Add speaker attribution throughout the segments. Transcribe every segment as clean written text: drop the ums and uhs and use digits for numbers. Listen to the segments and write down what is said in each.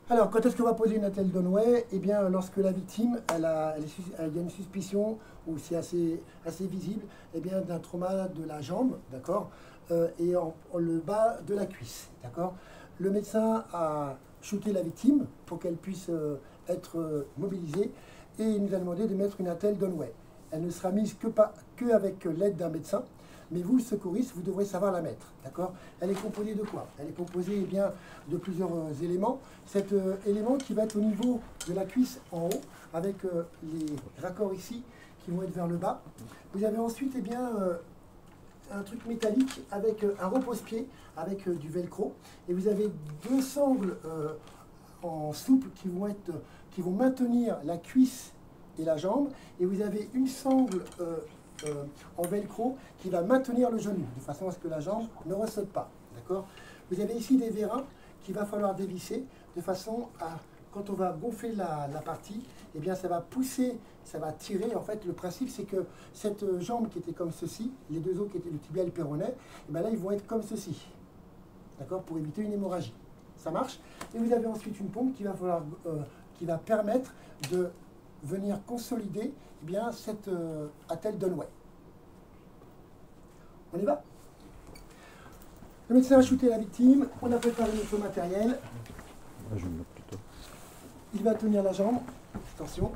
Speaker 1: Alors, quand est-ce qu'on va poser une attelle Donway? Eh bien, lorsque la victime, il y a une suspicion, ou c'est assez visible, eh bien, d'un trauma de la jambe, d'accord, et en le bas de la cuisse, d'accord. Le médecin a shooté la victime pour qu'elle puisse être mobilisée, et il nous a demandé de mettre une attelle Donway. Elle ne sera mise que avec l'aide d'un médecin. Mais vous, secouriste, vous devrez savoir la mettre, d'accord? Elle est composée de quoi? Elle est composée eh bien, de plusieurs éléments. Cet élément qui va être au niveau de la cuisse en haut, avec les raccords ici qui vont être vers le bas. Vous avez ensuite eh bien, un truc métallique avec un repose-pied, avec du velcro. Et vous avez deux sangles en souple qui vont maintenir la cuisse et la jambe. Et vous avez une sangle en velcro qui va maintenir le genou, de façon à ce que la jambe ne ressaute pas. D'accord? Vous avez ici des vérins qu'il va falloir dévisser, de façon à, quand on va gonfler la partie, eh bien ça va pousser, ça va tirer. En fait, le principe, c'est que cette jambe qui était comme ceci, les deux os qui étaient le tibia et le péroné, eh bien là, ils vont être comme ceci. D'accord? Pour éviter une hémorragie. Ça marche? Et vous avez ensuite une pompe qui va permettre de venir consolider eh bien, cette attelle Donway. On y va? Le médecin a shooté la victime, on a préparé notre matériel.
Speaker 2: Je me note plutôt.
Speaker 1: Il va tenir la jambe. Attention.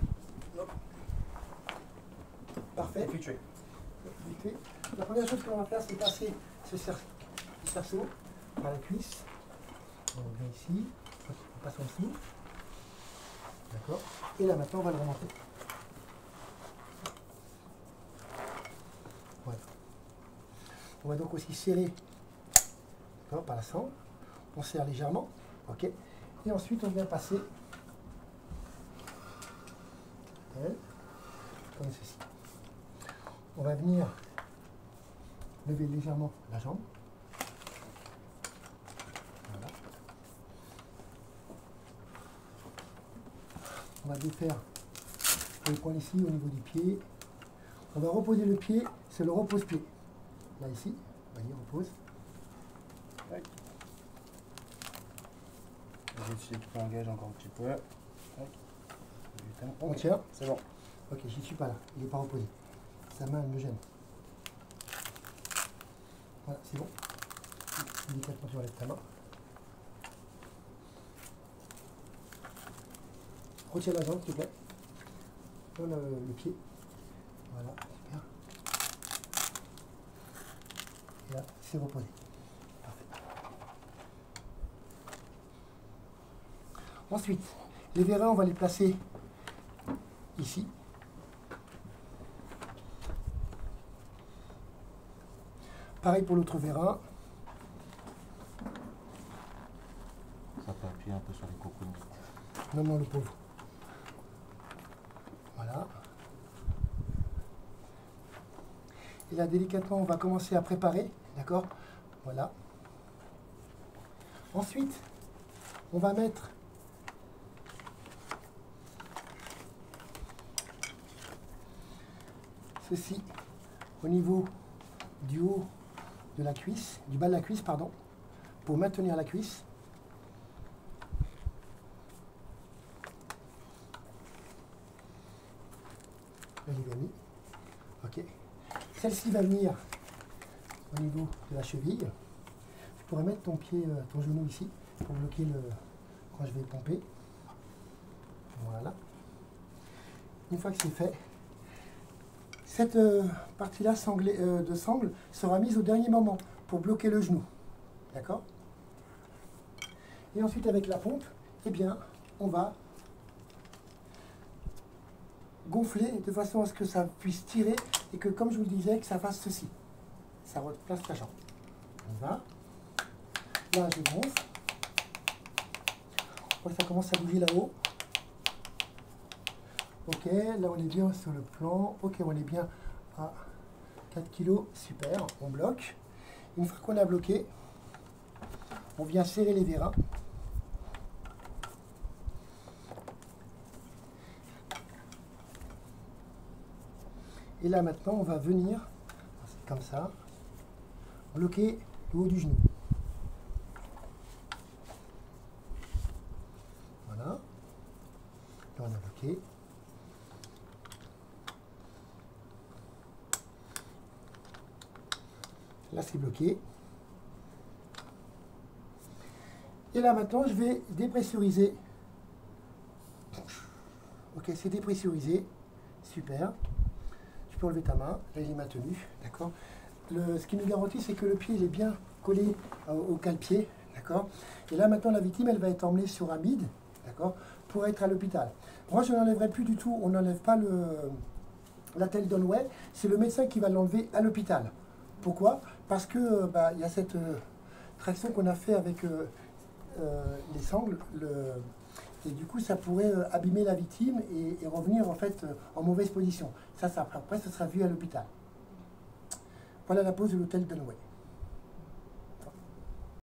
Speaker 1: Parfait. La première chose qu'on va faire, c'est passer ce cerceau par la cuisse. On vient ici, on passe en dessous. D'accord. Et là maintenant, on va le remonter. Voilà. On va donc aussi serrer par la sangle. On serre légèrement. Ok. Et ensuite, on vient passer comme ceci. On va venir lever légèrement la jambe. Voilà. On va défaire le point ici au niveau du pied. On va reposer le pied, c'est le repose-pied. Là ici, on va y repose.
Speaker 3: Ouais. J'essaie de tu engage encore un petit peu.
Speaker 1: On tient.
Speaker 3: C'est bon.
Speaker 1: Ok, j'y suis pas là, il n'est pas reposé. Sa main, elle me gêne. Voilà, c'est bon. Délicatement, tu enlèves ta main. Retiens la jambe, s'il te plaît. On a le pied. Voilà, super. Et là, c'est reposé. Parfait. Ensuite, les vérins, on va les placer ici. Pareil pour l'autre vérin.
Speaker 2: Ça peut appuyer un peu sur les cocons.
Speaker 1: Non, non, le pauvre. Voilà. Et là, délicatement, on va commencer à préparer. D'accord? Voilà. Ensuite, on va mettre ceci au niveau du haut de la cuisse, du bas de la cuisse, pardon, pour maintenir la cuisse. Elle est bien mise. Ok. Celle-ci va venir au niveau de la cheville. Tu pourrais mettre ton pied, ton genou ici pour bloquer quand je vais pomper. Voilà. Une fois que c'est fait, cette partie-là de sangle sera mise au dernier moment pour bloquer le genou. D'accord? Et ensuite, avec la pompe, eh bien, on va gonfler de façon à ce que ça puisse tirer et que, comme je vous le disais, que ça fasse ceci. Ça replace la jambe. On va. Là, je gonfle. On voit que ça commence à bouger là-haut. Ok, là on est bien sur le plan. Ok, on est bien à 4 kg. Super, on bloque. Une fois qu'on a bloqué, on vient serrer les vérins. Et là maintenant, on va venir, comme ça, bloquer le haut du genou. Là, on a bloqué. Là, c'est bloqué. Et là, maintenant, je vais dépressuriser. Ok, c'est dépressurisé. Super. Tu peux enlever ta main. Là, il est maintenu. D'accord. Ce qui nous garantit, c'est que le pied il est bien collé au cale-pied. D'accord. Et là, maintenant, la victime, elle va être emmenée sur un bide. D'accord. Pour être à l'hôpital. Moi, je n'enlèverai plus du tout. On n'enlève pas la telle Donway. C'est le médecin qui va l'enlever à l'hôpital. Pourquoi? Parce que y a cette traction qu'on a fait avec les sangles. Et du coup, ça pourrait abîmer la victime et revenir en fait en mauvaise position. Ça, après, ça sera vu à l'hôpital. Voilà la pose de l'hôtel Donway.